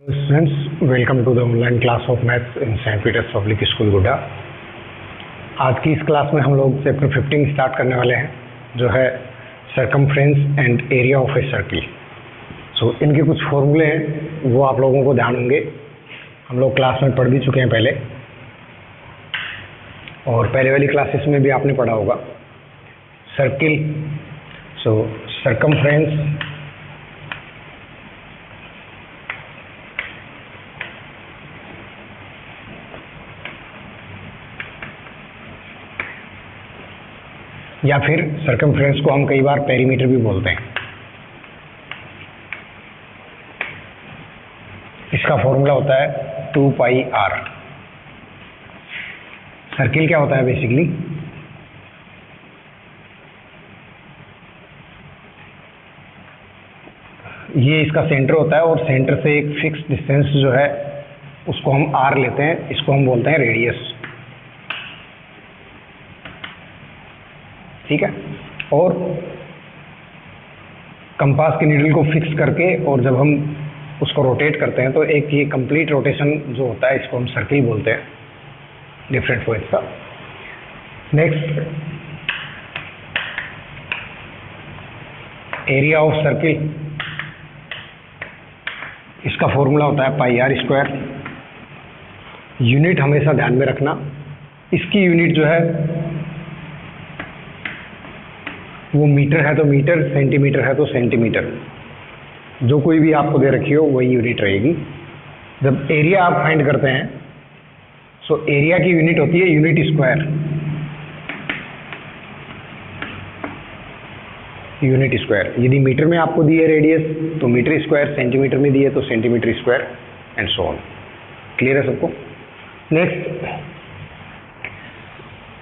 Students, welcome to the online class of maths in St. Peter's Public School गुड्डा। आज की इस class में हम लोग चैप्टर 15 स्टार्ट करने वाले हैं, जो है circumference and area of a circle. So इनके कुछ फॉर्मूले हैं, वो आप लोगों को ध्यान होंगे। हम लोग क्लास में पढ़ भी चुके हैं पहले, और पहले वाली क्लासेस में भी आपने पढ़ा होगा। सर्किल, सो सर्कमफ्रेंस या फिर सर्कमफ्रेंस को हम कई बार पेरीमीटर भी बोलते हैं। इसका फॉर्मूला होता है 2 पाई r। सर्किल क्या होता है बेसिकली? ये इसका सेंटर होता है, और सेंटर से एक फिक्स डिस्टेंस जो है उसको हम r लेते हैं। इसको हम बोलते हैं रेडियस, ठीक है। और कंपास की नीडल को फिक्स करके, और जब हम उसको रोटेट करते हैं तो एक ये कंप्लीट रोटेशन जो होता है, इसको हम सर्किल बोलते हैं, डिफरेंट पॉइंट्स का। नेक्स्ट, एरिया ऑफ सर्किल, इसका फॉर्मूला होता है पाई r स्क्वायर। यूनिट हमेशा ध्यान में रखना, इसकी यूनिट जो है वो मीटर है तो मीटर, सेंटीमीटर है तो सेंटीमीटर, जो कोई भी आपको दे रखी हो वही यूनिट रहेगी। जब एरिया आप फाइंड करते हैं, सो एरिया की यूनिट होती है यूनिट स्क्वायर। यूनिट स्क्वायर, यदि मीटर में आपको दी है रेडियस तो मीटर स्क्वायर, सेंटीमीटर में दी है तो centimetre square, and so on. Clear है सबको? Next,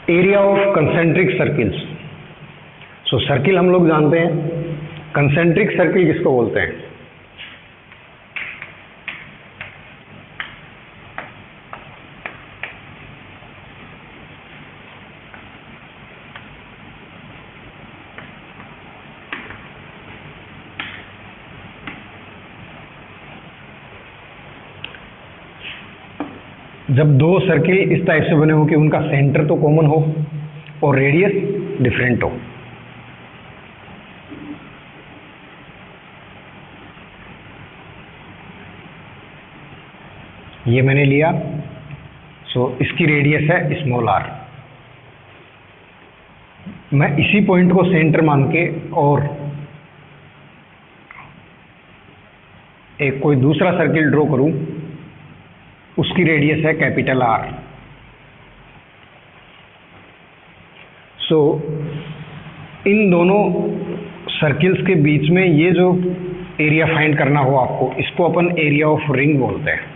area of concentric circles. So circle हम लोग जानते हैं, कंसेंट्रिक सर्किल किसको बोलते हैं? जब दो सर्किल इस टाइप से बने हो कि उनका सेंटर तो कॉमन हो और रेडियस डिफरेंट हो। ये मैंने लिया, सो इसकी रेडियस है स्मॉल r। मैं इसी पॉइंट को सेंटर मान के और एक कोई दूसरा सर्किल ड्रॉ करूं, उसकी रेडियस है कैपिटल R। सो इन दोनों सर्किल्स के बीच में ये जो एरिया फाइंड करना हो आपको, इसको अपन एरिया ऑफ रिंग बोलते हैं।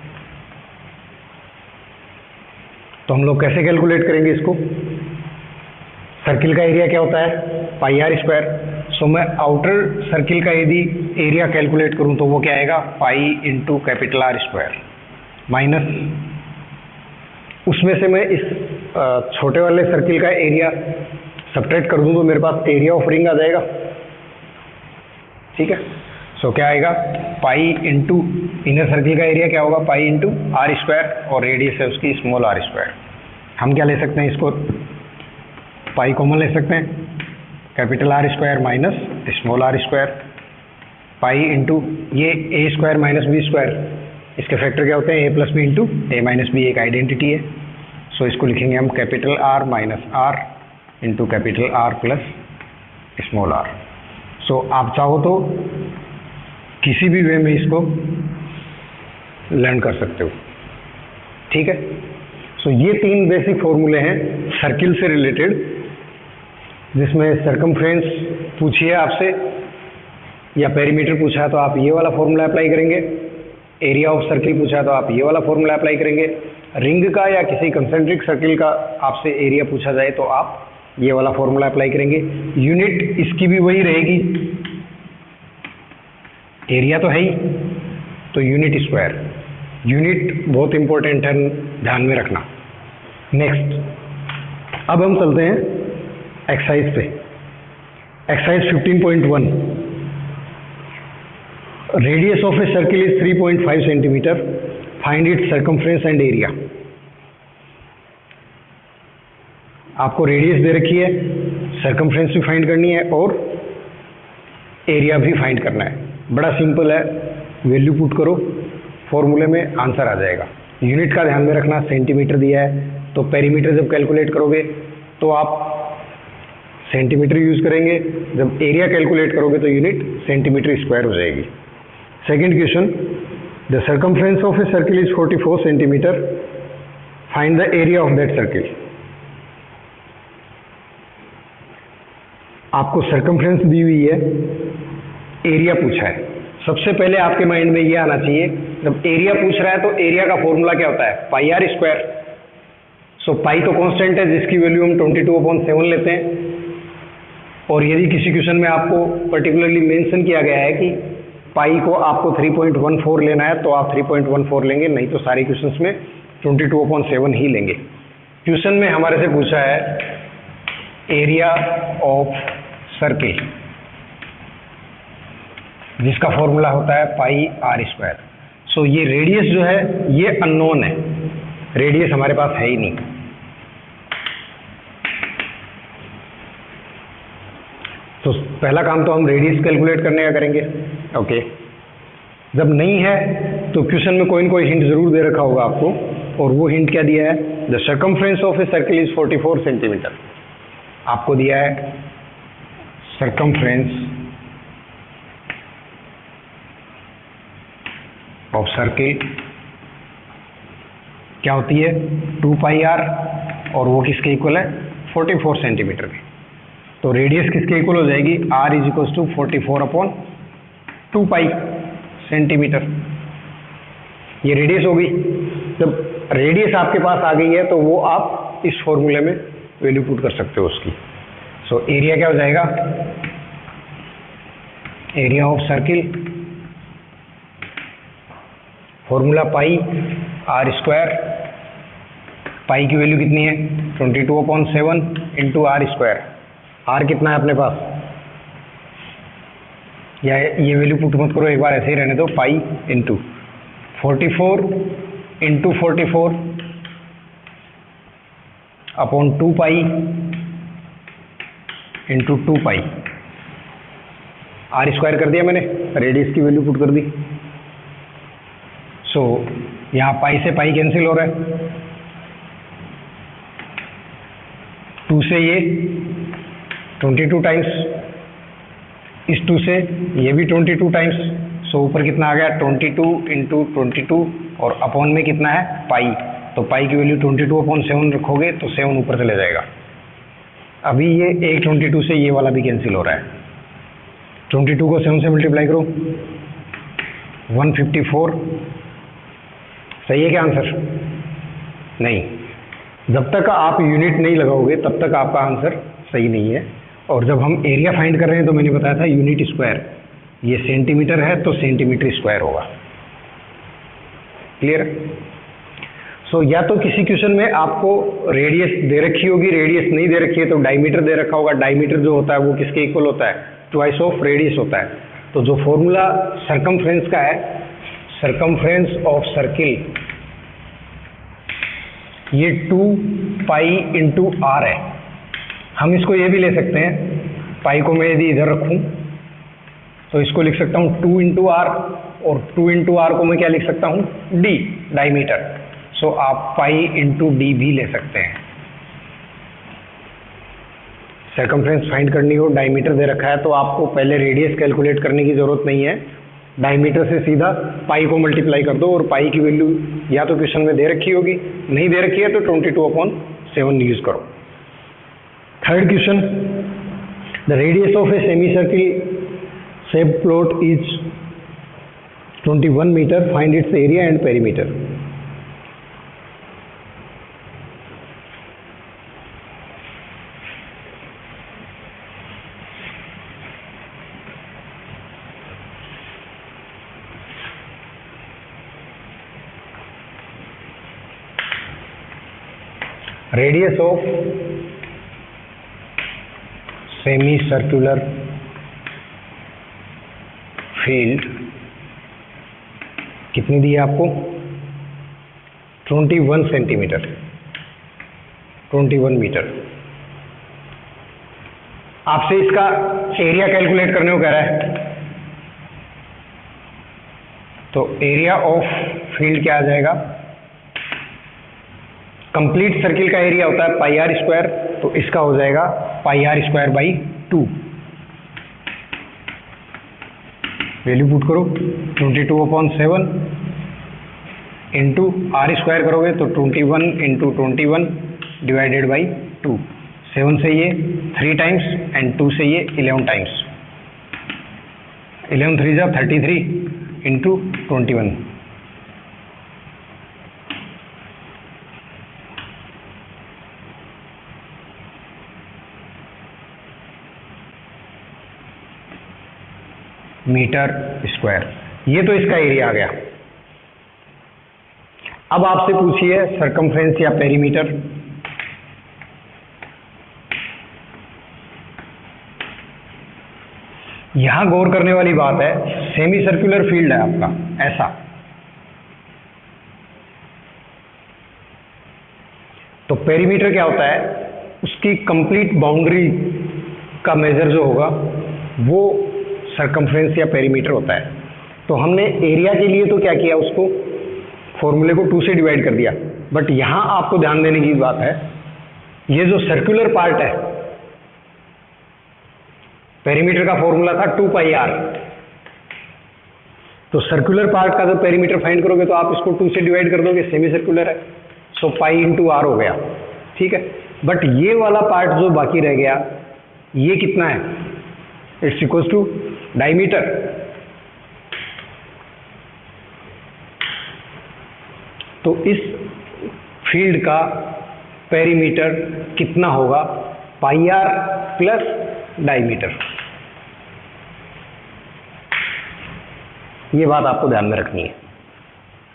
तो हम लोग कैसे कैलकुलेट करेंगे इसको? सर्किल का एरिया क्या होता है? पाई r स्क्वायर। सो मैं आउटर सर्किल का यदि एरिया कैलकुलेट करूं तो वो क्या आएगा? Pi into capital R square, minus उसमें से मैं इस छोटे वाले सर्किल का एरिया सब्ट्रैक्ट कर दूं तो मेरे पास एरिया ऑफ रिंग आ जाएगा, ठीक है। सो क्या आएगा? पाई इंटू इनर सर्किल का एरिया क्या होगा? पाई इंटू r स्क्वायर, और रेडियस है उसकी स्मॉल r स्क्वायर। हम क्या ले सकते हैं? इसको पाई कॉमन ले सकते हैं, capital R square minus small r square, pi into ये a square minus b square, इसके फैक्टर क्या होते हैं? a plus b into a minus b, एक आइडेंटिटी है। सो इसको लिखेंगे हम capital R minus R into capital R plus small r। सो आप चाहो तो किसी भी वे में इसको लर्न कर सकते हो, ठीक है। सो ये तीन बेसिक फॉर्मूले हैं सर्किल से रिलेटेड, जिसमें सर्कमफ्रेंस पूछिए आपसे या पेरीमीटर पूछा है तो आप ये वाला फॉर्मूला अप्लाई करेंगे, एरिया ऑफ सर्किल पूछा है तो आप ये वाला फॉर्मूला अप्लाई करेंगे, रिंग का या किसी कंसेंट्रिक सर्किल का आपसे एरिया पूछा जाए तो आप ये वाला फॉर्मूला अप्लाई करेंगे। यूनिट इसकी भी वही रहेगी, एरिया तो है ही, तो यूनिट स्क्वायर। यूनिट बहुत इंपॉर्टेंट है, ध्यान में रखना। नेक्स्ट, अब हम चलते हैं एक्सरसाइज पे। Exercise 15.1। Radius of a circle is 3.5 centimetre, find its circumference and area. आपको रेडियस दे रखी है, सर्कमफ्रेंस भी फाइंड करनी है और एरिया भी फाइंड करना है। बड़ा सिंपल है, वैल्यू पुट करो, फॉर्मूले में आंसर आ जाएगा। यूनिट का ध्यान में रखना, सेंटीमीटर दिया है तो पेरीमीटर जब कैलकुलेट करोगे तो आप सेंटीमीटर यूज करेंगे, जब एरिया कैलकुलेट करोगे तो यूनिट सेंटीमीटर स्क्वायर हो जाएगी। Second question, the circumference of a circle is 44 centimetre, find the area of that circle. आपको सर्कमफ्रेंस दी हुई है, एरिया पूछा है। सबसे पहले आपके माइंड में ये आना चाहिए, जब एरिया पूछ रहा है तो एरिया का फॉर्मूला क्या होता है, पाई आर स्क्वायर। सो पाई तो कांस्टेंट है जिसकी वैल्यू हम 22/7 लेते हैं। और यदि किसी क्वेश्चन में आपको पर्टिकुलरली मेंशन किया गया है कि पाई को आपको 3.14 लेना है तो आप 3.14 लेंगे, नहीं तो सारे क्वेश्चंस में 22/7 ही लेंगे। क्वेश्चन में हमारे से पूछा है एरिया ऑफ सर्किल, जिसका फॉर्मूला होता है पाई आर स्क्वायर। सो ये रेडियस जो है ये अननोन है, रेडियस हमारे पास है ही नहीं। तो पहला काम तो हम रेडियस कैलकुलेट करने का करेंगे। ओके, जब नहीं है तो क्वेश्चन में कोई न कोई हिंट जरूर दे रखा होगा आपको, और वो हिंट क्या दिया है, the circumference of a circle is 44 centimetre. आपको दिया है सर्कमफ्रेंस ऑफ सर्किल क्या होती है 2 पाई आर, और वो किसके इक्वल है 44 सेंटीमीटर के। तो रेडियस किसके इक्वल हो जाएगी, r is equal to 44/2 pi centimetre. ये रेडियस होगी। जब रेडियस आपके पास आ गई है तो वो आप इस फॉर्मूले में वैल्यू पुट कर सकते हो उसकी। सो एरिया क्या हो जाएगा, area of circle, formula pi are square. Pi की वैल्यू कितनी है 22/7 इंटू आर स्क्वायर। आर कितना है अपने पास, या ये वैल्यू पुट मत करो, एक बार ऐसे ही रहने दो, pi into 44 into 44 upon 2 pi into 2 pi. Are square कर दिया मैंने, रेडियस की वैल्यू पुट कर दी। सो यहाँ पाई से पाई कैंसिल हो रहा है, 2 से ये 22 टाइम्स, इस 2 से ये भी 22 टाइम्स। सो ऊपर कितना आ गया 22 इंटू 22 और अपॉन में कितना है पाई, तो पाई की वैल्यू 22/7 रखोगे तो 7 ऊपर चले जाएगा। अभी ये एक 22 से ये वाला भी कैंसिल हो रहा है, 22 को 7 से मल्टीप्लाई करो 154। सही है क्या आंसर, नहीं। जब तक आप यूनिट नहीं लगाओगे तब तक आपका आंसर सही नहीं है। और जब हम एरिया फाइंड कर रहे हैं तो मैंने बताया था यूनिट स्क्वायर, ये सेंटीमीटर है तो सेंटीमीटर स्क्वायर होगा। क्लियर। सो या तो किसी क्वेश्चन में आपको रेडियस दे रखी होगी, रेडियस नहीं दे रखी है तो डायमीटर दे रखा होगा। डायमीटर जो होता है वो किसके इक्वल होता है, ट्वाइस ऑफ रेडियस होता है। तो जो फॉर्मूला सर्कमफ्रेंस का है, सर्कमफ्रेंस ऑफ सर्किल, ये 2 पाई इंटू आर है। हम इसको ये भी ले सकते हैं, पाई को मैं यदि इधर रखूं तो इसको लिख सकता हूं 2 इंटू आर, और 2 इंटू आर को मैं क्या लिख सकता हूं डी, डायमीटर। सो आप पाई इंटू डी भी ले सकते हैं। सर्कमफ्रेंस फाइंड करनी हो, डायमीटर दे रखा है तो आपको पहले रेडियस कैलकुलेट करने की जरूरत नहीं है, डायमीटर से सीधा पाई को मल्टीप्लाई कर दो, और पाई की वैल्यू या तो क्वेश्चन में दे रखी होगी, नहीं दे रखी है तो 22/7 यूज करो। Third question, the radius of a semi circle shape plot is 21 metre, find its area and perimeter. Radius of semi circular field कितनी दी है आपको? 21 सेंटीमीटर, 21 मीटर। आपसे इसका एरिया कैलकुलेट करने को कह रहा है, तो एरिया ऑफ फील्ड क्या आ जाएगा? कंप्लीट सर्किल का एरिया होता है पाई आर स्क्वायर, तो इसका हो जाएगा pi are square by 2। Value put करो, 22/7 इंटू आर स्क्वायर करोगे तो 21 इंटू 21 डिवाइडेड बाई 2। 7 से ये 3 टाइम्स एंड 2 से ये 11 टाइम्स। 11 3 जा 33 इंटू 21। Metre square. ये तो इसका एरिया आ गया। अब आपसे पूछिए सरकमफ्रेंस या पेरीमीटर। यहां गौर करने वाली बात है, सेमी सर्कुलर फील्ड है आपका ऐसा, तो पेरीमीटर क्या होता है? उसकी कंप्लीट बाउंड्री का मेजर जो होगा वो सरकमफ्रेंस या पेरीमीटर होता है। तो हमने एरिया के लिए तो क्या किया, उसको फॉर्मूले को 2 से डिवाइड कर दिया। बट यहां आपको ध्यान देने की बात है, ये जो सर्कुलर पार्ट है, पेरीमीटर का फॉर्मूला था 2 पाई आर, तो सर्कुलर पार्ट का जब पेरीमीटर फाइंड करोगे तो आप इसको 2 से डिवाइड कर दोगे, सेमी सर्कुलर है, सो पाई इंटू आर हो गया, ठीक है। बट ये वाला पार्ट जो बाकी रह गया, ये कितना है? It's equals to diameter. तो इस फील्ड का पेरीमीटर कितना होगा? Pi R plus diameter. ये बात आपको ध्यान में रखनी है,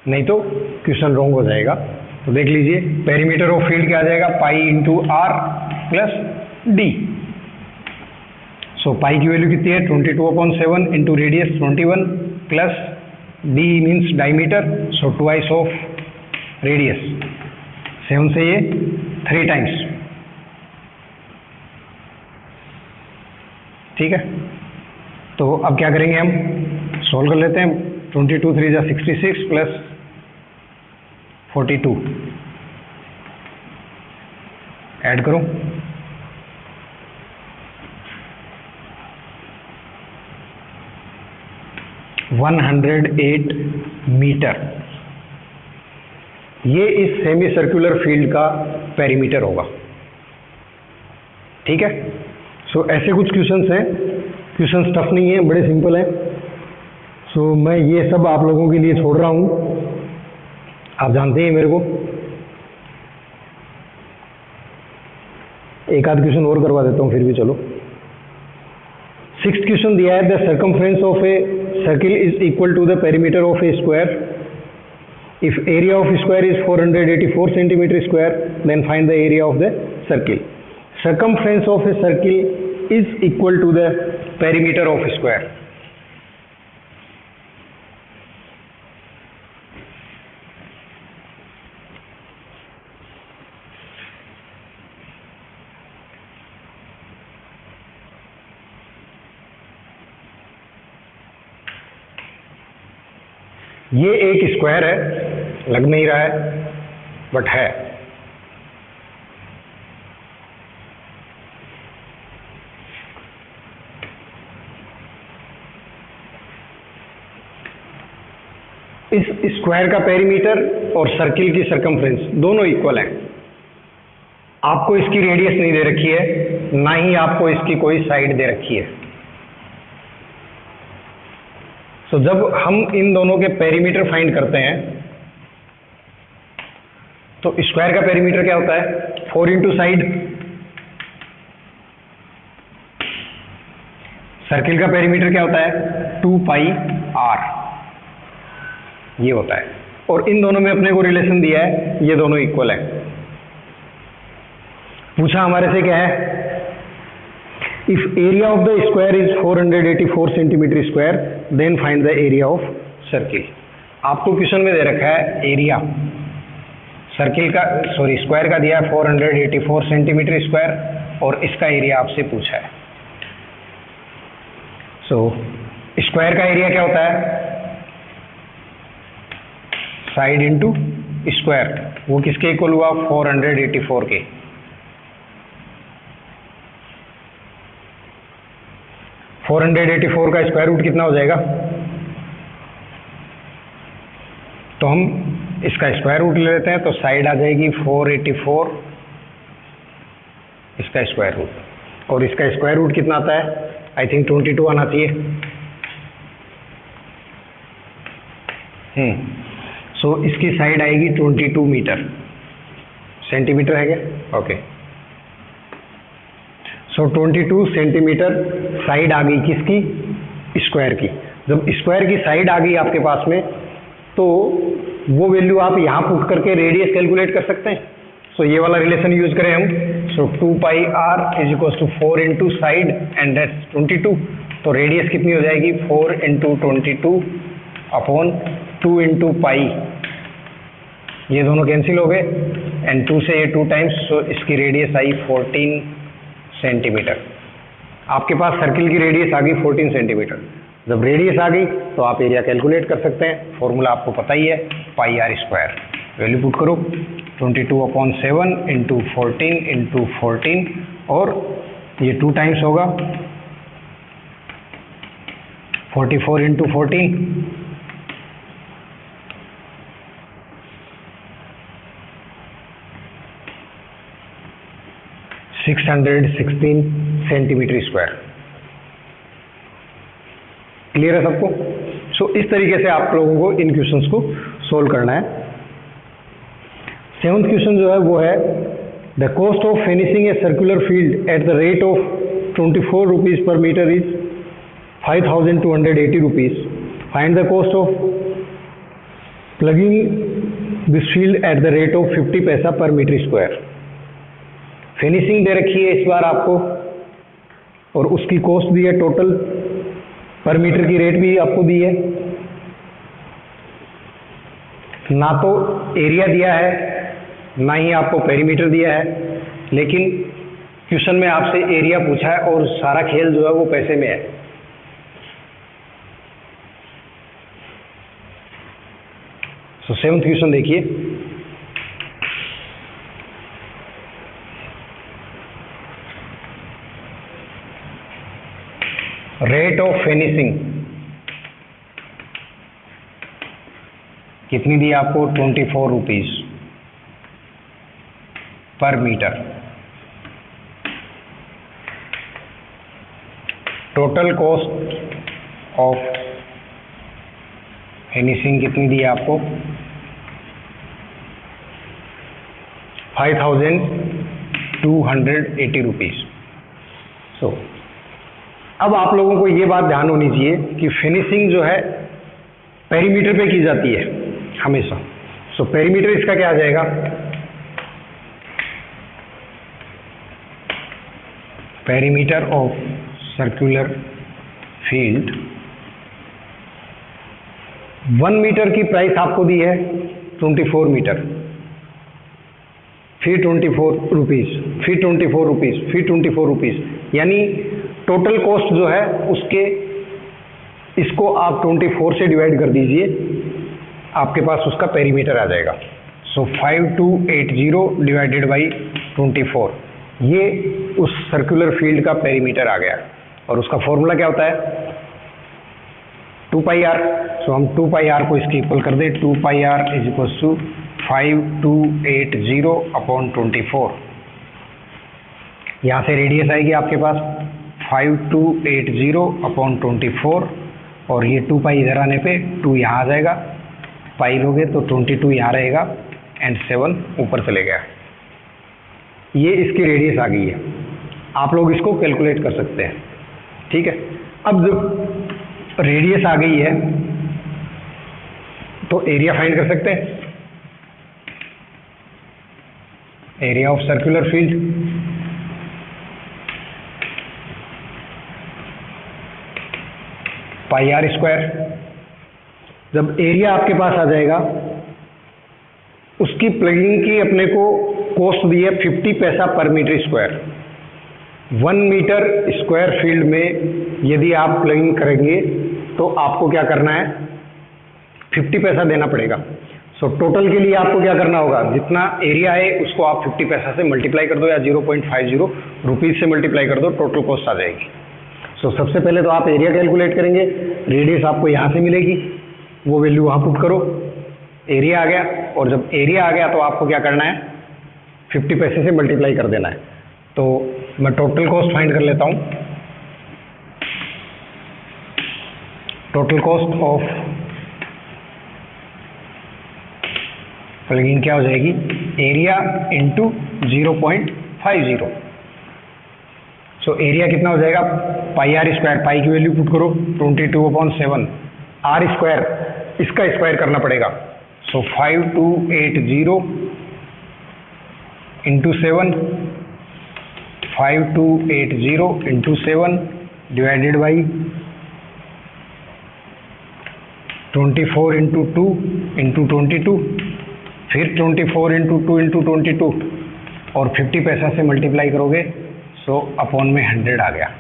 नहीं तो क्वेश्चन रॉन्ग हो जाएगा। तो देख लीजिए, पेरीमीटर ऑफ फील्ड क्या आ जाएगा? Pi into R plus D. So pi की वैल्यू कितनी है? 22/7 into radius 21 plus D means diameter, so twice of radius. 7 से ये 3 टाइम्स, ठीक है। तो अब क्या करेंगे, हम सॉल्व कर लेते हैं। 22 3 जा 66 प्लस 42 ऐड करो, वन 108 मीटर। ये इस सेमी सर्कुलर फील्ड का पेरीमीटर होगा, ठीक है। सो ऐसे कुछ क्वेश्चंस हैं, क्वेश्चंस टफ नहीं है, बड़े सिंपल हैं। सो मैं ये सब आप लोगों के लिए छोड़ रहा हूँ, आप जानते हैं मेरे को। एक आध क्वेश्चन और करवा देता हूँ फिर भी, चलो। 6th क्वेश्चन दिया है, the circumference of a circle is equal to the perimeter of a square. If area of square is 484 centimeter square, then find the area of the circle. Circumference of a circle is equal to the perimeter of a square. ये एक square है, लग नहीं रहा है but है। इस square का पेरीमीटर और सर्किल की सरकमफ्रेंस दोनों इक्वल हैं। आपको इसकी रेडियस नहीं दे रखी है, ना ही आपको इसकी कोई साइड दे रखी है। तो जब हम इन दोनों के पेरीमीटर फाइंड करते हैं तो स्क्वायर का पेरीमीटर क्या होता है? 4 इंटू साइड। सर्किल का पेरीमीटर क्या होता है? 2 पाई आर, ये होता है। और इन दोनों में अपने को रिलेशन दिया है, ये दोनों इक्वल है। पूछा हमारे से क्या है? If area of the square is 484 centimetre square, then find the area of circle. आपको क्वेश्चन में दे रखा है एरिया सर्किल का, सॉरी स्क्वायर का दिया है 484 सेंटीमीटर स्क्वायर और इसका एरिया आपसे पूछा है। सो स्क्वायर का एरिया क्या होता है? साइड इंटू स्क्वायर, वो किसके इक्वल हुआ? 484 के। फोर 484 का स्क्वायर रूट कितना हो जाएगा? तो हम इसका स्क्वायर रूट ले लेते हैं, तो साइड आ जाएगी 484 इसका स्क्वायर रूट, और इसका स्क्वायर रूट कितना आता है? आई थिंक 22 आना चाहिए। सो इसकी साइड आएगी 22 मीटर, सेंटीमीटर है क्या? ओके। सो 22 सेंटीमीटर साइड आ गई किसकी? स्क्वायर की। जब स्क्वायर की साइड आ गई आपके पास में, तो वो वैल्यू आप यहाँ पुट करके रेडियस कैलकुलेट कर सकते हैं। सो ये वाला रिलेशन यूज करें हम। So 2 pi R is equal to 4 into side and that's 22। तो रेडियस कितनी हो जाएगी? 4 इंटू 22 अपॉन 2 इंटू पाई, ये दोनों कैंसिल हो गए एंड 2 से ये 2 टाइम्स, सो इसकी रेडियस आई 14 सेंटीमीटर। आपके पास सर्किल की रेडियस आ गई 14 सेंटीमीटर। जब रेडियस आ गई तो आप एरिया कैलकुलेट कर सकते हैं। फॉर्मूला आपको पता ही है, पाई आर स्क्वायर। वैल्यू पुट करो 22/7 इंटू 14 इंटू 14, और ये 2 टाइम्स होगा 44 इंटू 14, 616 सेंटीमीटर स्क्वायर। क्लियर है सबको? सो इस तरीके से आप लोगों को इन क्वेश्चंस को सोल्व करना है। 7th क्वेश्चन जो है वो है the cost of finishing a circular field at the rate of 24 rupees per metre is 5280 rupees. Find the cost of plugging this field at the rate of 50 paisa per metre square. Finishing दे रखी है इस बार आपको, और उसकी cost दी है total, पर metre की rate भी आपको दी है। ना तो एरिया दिया है, ना ही आपको पेरीमीटर दिया है, लेकिन क्वेश्चन में आपसे एरिया पूछा है और सारा खेल जो है वो पैसे में है। सो 7th क्वेश्चन देखिए, रेट ऑफ फिनिशिंग कितनी दी आपको? 24 rupees per metre. Total cost of finishing कितनी दी आपको? 5280 रुपीज। सो अब आप लोगों को ये बात ध्यान होनी चाहिए कि फिनिशिंग जो है पेरीमीटर पे की जाती है हमेशा। सो पेरीमीटर इसका क्या आ जाएगा? Perimeter of circular field, 1 metre की प्राइस आपको दी है 24 मीटर, फिर 24 रुपीज, फिर 24 रुपीज, फिर 24 रुपीज, यानी टोटल कॉस्ट जो है उसके, इसको आप 24 से डिवाइड कर दीजिए, आपके पास उसका पेरीमीटर आ जाएगा। सो 5280 डिवाइडेड बाई 24, ये उस सर्कुलर फील्ड का पेरीमीटर आ गया। और उसका फॉर्मूला क्या होता है? 2 पाई आर। सो हम 2 पाई आर को इसके इक्वल कर दें, 2 pi R is equal to 5280 upon 24। यहाँ से रेडियस आएगी आपके पास 5280 अपॉन 24, और ये 2 पाई इधर आने पे 2 यहाँ आ जाएगा, पाई लोगे तो 22 यहाँ रहेगा एंड 7 ऊपर चले गया। ये इसकी रेडियस आ गई है, आप लोग इसको कैलकुलेट कर सकते हैं। ठीक है, अब जब रेडियस आ गई है तो एरिया फाइंड कर सकते हैं। Area of circular field pi are square, जब एरिया आपके पास आ जाएगा, उसकी प्लगिंग की अपने को कॉस्ट दी है 50 paisa per metre square. 1 metre square field में यदि आप प्लगिंग करेंगे तो आपको क्या करना है, 50 पैसा देना पड़ेगा। सो टोटल के लिए आपको क्या करना होगा, जितना एरिया है उसको आप 50 पैसा से मल्टीप्लाई कर दो या 0.50 रुपीज़ से मल्टीप्लाई कर दो, टोटल कॉस्ट आ जाएगी। सो सबसे पहले तो आप एरिया कैलकुलेट करेंगे, रेडियस आपको यहाँ से मिलेगी, वो वैल्यू वहाँ पुट करो, एरिया आ गया, और जब एरिया आ गया तो आपको क्या करना है, 50 पैसे से मल्टीप्लाई कर देना है। तो मैं टोटल कॉस्ट फाइंड कर लेता हूँ। टोटल कॉस्ट ऑफ प्लगिंग क्या हो जाएगी, एरिया इंटू 0.50। सो एरिया कितना हो जाएगा, पाई आर स्क्वायर, पाई की वैल्यू पुट करो 22/7, आर स्क्वायर इसका स्क्वायर करना पड़ेगा। सो 5280 into 7, 5280 into 7 divided by 24 into 2 into 22, फिर 24 इंटू 2 इंटू 22 और 50 पैसा से मल्टीप्लाई करोगे, सो अपॉन में 100 आ गया।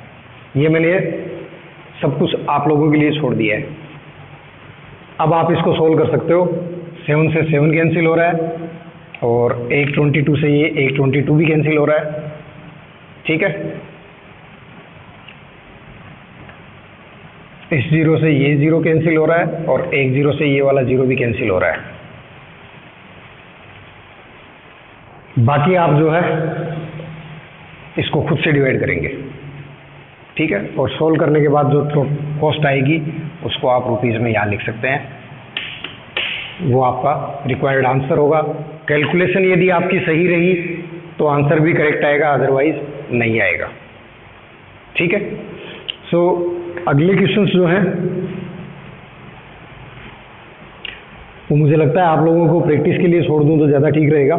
ये मैंने सब कुछ आप लोगों के लिए छोड़ दिया है। अब आप इसको सोल्व कर सकते हो। 7 से 7 कैंसिल हो रहा है और 122 से ये 122 भी कैंसिल हो रहा है, ठीक है। इस 0 से ये 0 कैंसिल हो रहा है और 1 0 से ये वाला 0 भी कैंसिल हो रहा है। बाकी आप जो है इसको खुद से डिवाइड करेंगे, ठीक है। और सोल्व करने के बाद जो कॉस्ट आएगी उसको आप रुपीज़ में यहाँ लिख सकते हैं, वो आपका रिक्वायर्ड आंसर होगा। कैलकुलेशन यदि आपकी सही रही तो आंसर भी करेक्ट आएगा, अदरवाइज नहीं आएगा, ठीक है। सो अगले क्वेश्चंस जो हैं वो मुझे लगता है आप लोगों को प्रैक्टिस के लिए छोड़ दूं तो ज़्यादा ठीक रहेगा।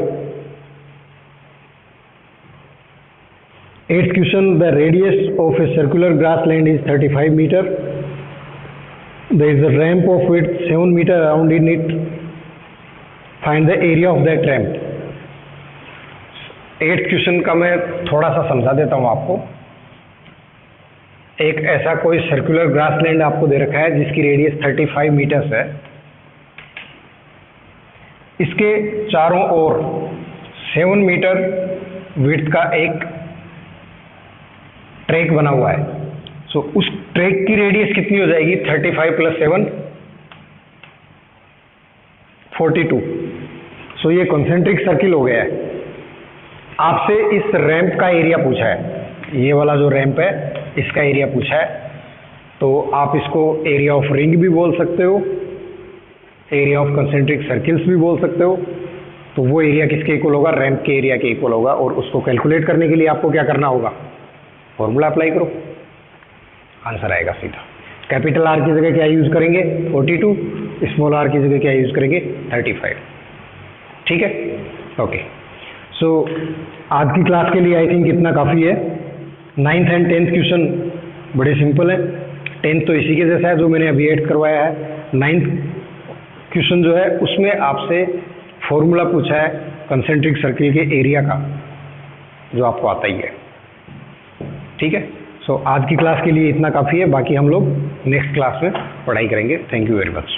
8th question, the radius of a circular grassland is 35 meter. There is a ramp of width 7 meter around in it. Find the area of that ramp. 8th question का मैं थोड़ा सा समझा देता हूँ आपको। एक ऐसा कोई सर्कुलर ग्रासलैंड आपको दे रखा है जिसकी रेडियस 35 मीटर्स है। इसके चारों ओर 7 मीटर विड्थ का एक ट्रैक बना हुआ है। सो उस ट्रैक की रेडियस कितनी हो जाएगी, 35 + 7 42। सो ये कॉन्सेंट्रिक सर्किल हो गया है। आपसे इस रैंप का एरिया पूछा है, ये वाला जो रैंप है इसका एरिया पूछा है, तो आप इसको एरिया ऑफ रिंग भी बोल सकते हो, एरिया ऑफ कॉन्सेंट्रिक सर्किल्स भी बोल सकते हो। तो वो एरिया किसके इक्वल होगा, रैंप के एरिया के इक्वल होगा। और उसको कैलकुलेट करने के लिए आपको क्या करना होगा, फॉर्मूला अप्लाई करो, आंसर आएगा सीधा। कैपिटल आर की जगह क्या यूज करेंगे, 42, स्मॉल आर की जगह क्या यूज करेंगे, 35, ठीक है। ओके, सो आज की क्लास के लिए आई थिंक इतना काफ़ी है। 9th एंड 10th क्वेश्चन बड़े सिंपल है, 10th तो इसी के जैसा है जो मैंने अभी ऐड करवाया है। 9th क्वेश्चन जो है उसमें आपसे फॉर्मूला पूछा है कंसेंट्रिक सर्किल के एरिया का, जो आपको आता ही है, ठीक है। सो आज की क्लास के लिए इतना काफ़ी है, बाकी हम लोग नेक्स्ट क्लास में पढ़ाई करेंगे। Thank you very much.